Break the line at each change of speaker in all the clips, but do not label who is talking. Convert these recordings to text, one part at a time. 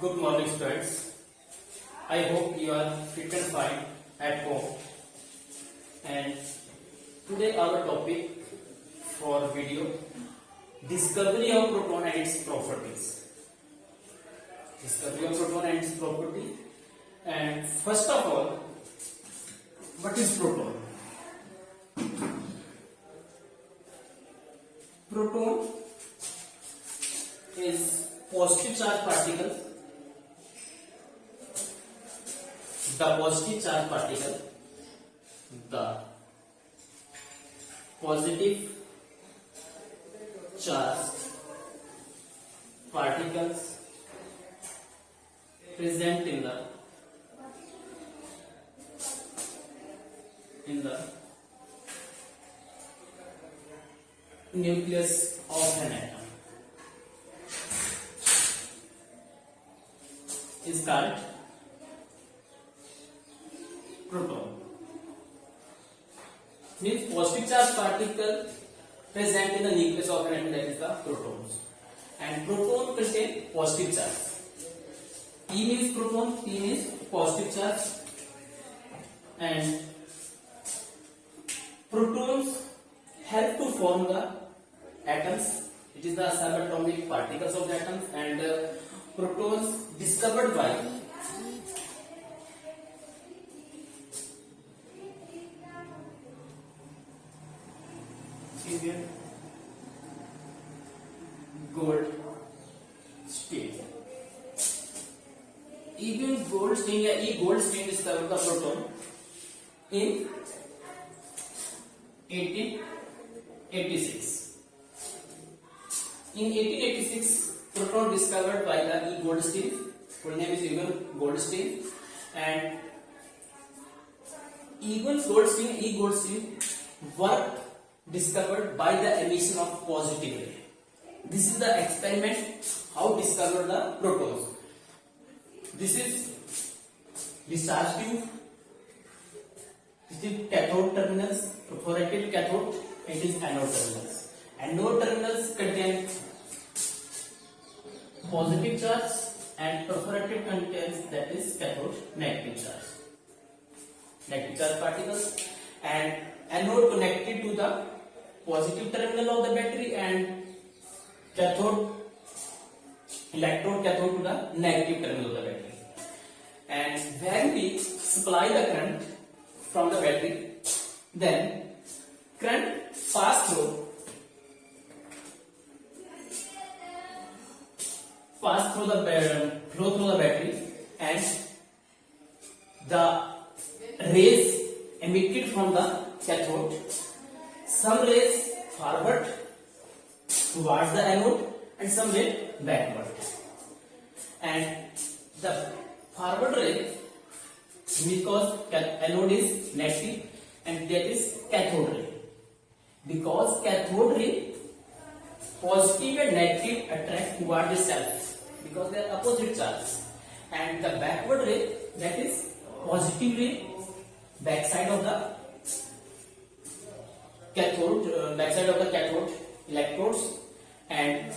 Good morning, students. I hope you are fit and fine at home. And today our topic for video: discovery of proton and its properties. Discovery of proton and its property. And first of all, what is proton? Proton is positive charge particle. The positive charge particle, the positive charge particles present in the nucleus of an atom is called proton. Means positive charge particle present in the nucleus of an atom, that is the protons. And proton contain positive charge. E means proton, P means positive charge, and protons help to form the atoms. It is the subatomic particles of the atoms, and protons discovered by Goldstein. Even Goldstein discovered the proton in 1886. In 1886, proton discovered by the E. Goldstein. Full name is Egon Goldstein, and E. Goldstein work discovered by the emission of positive ray. This is the experiment how discovered the protons. This is discharge tube. This is cathode terminals, perforated cathode. It is anode terminals. Anode terminals contain positive charge, and perforated contains, that is cathode, negative charge. Negative charge particles, and anode connected to the positive terminal of the battery, and cathode, electrode cathode to the negative terminal of the battery. And when we supply the current from the battery, then current pass through flow through the battery, and the rays emitted from the cathode, some rays forward towards the anode and some ray backward. And the forward ray, because anode is negative, and that is cathode ray. Because cathode ray, positive and negative attract toward the self, because they are opposite charges. And the backward ray, that is positive ray, backside of the cathode, electrodes, and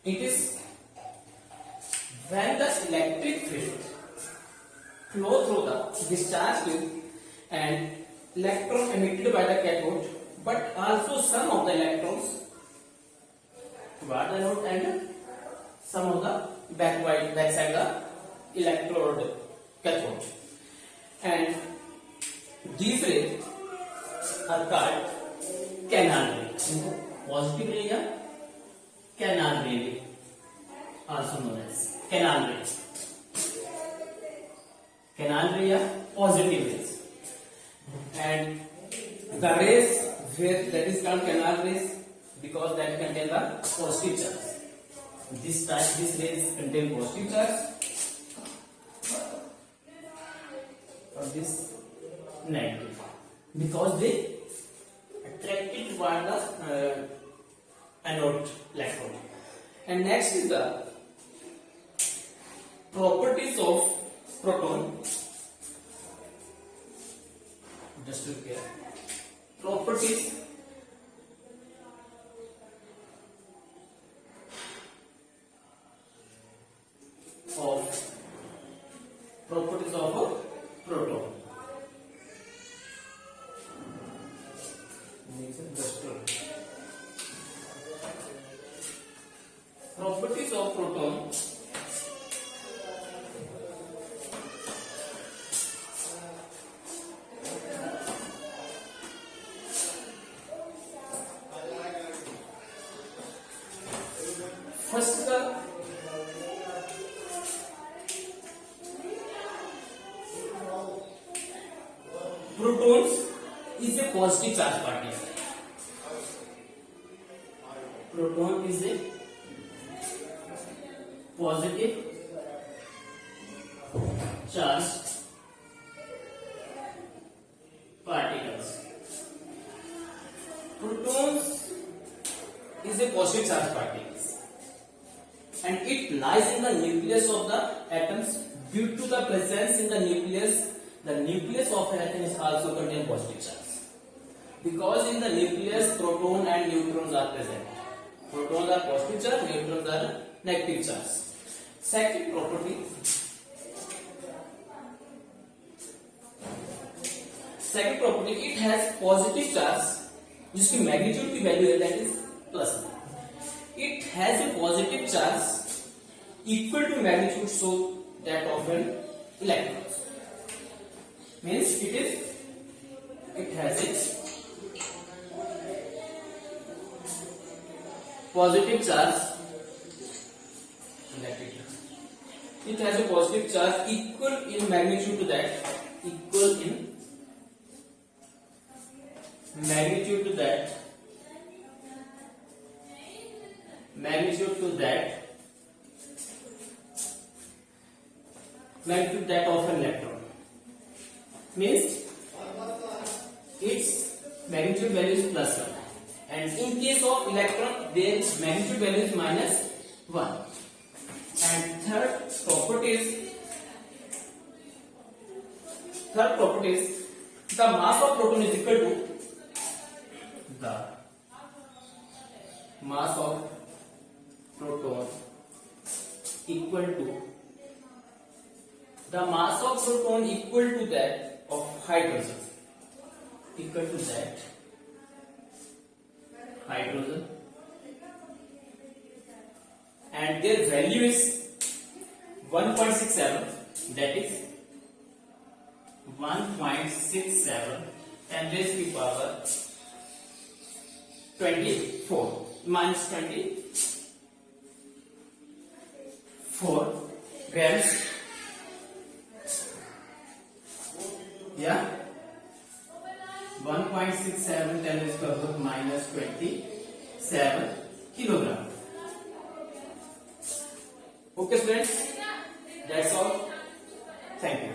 it is when the electric field flow through the discharge tube, and electron emitted by the cathode, but also some of the electrons toward the anode, and some of the backside the electrode cathode. And these rays are called canal ray. Positive ray या canal ray, also known as canal ray. Canal ray या positive rays. And the rays that is called canal rays because that contain the positive charge. This rays contain positive charge, or this negative, because they attracted toward the anode electrode. And next is the properties of proton. Just look here. Properties of First, the protons is a positive charge particle. Proton is a positive charged particles. Protons is a positive charged particles, and it lies in the nucleus of the atoms. Due to the presence in the nucleus of an atom is also contain positive charge. Because in the nucleus, proton and neutrons are present. Protons are positive charge, neutrons are negative charge. Second property. Second property, it has positive charge जिसकी magnitude की value है that is plus. It has a positive charge equal to magnitude so that of an electron. Means it has a positive charge. It has a positive charge equal in magnitude to that, equal in magnitude to that, magnitude that of an electron. Means its magnitude value is plus 1, and in case of electron their magnitude value is minus 1. And third property is the mass of proton is equal to the mass of proton equal to that of hydrogen, and their value is 1.67, that is 1.67 10 raised to the power 24 minus 24 grams. Yeah, 1.67 10 raised to the power minus 27 kilogram. Okay, friends, that's all. Thank you.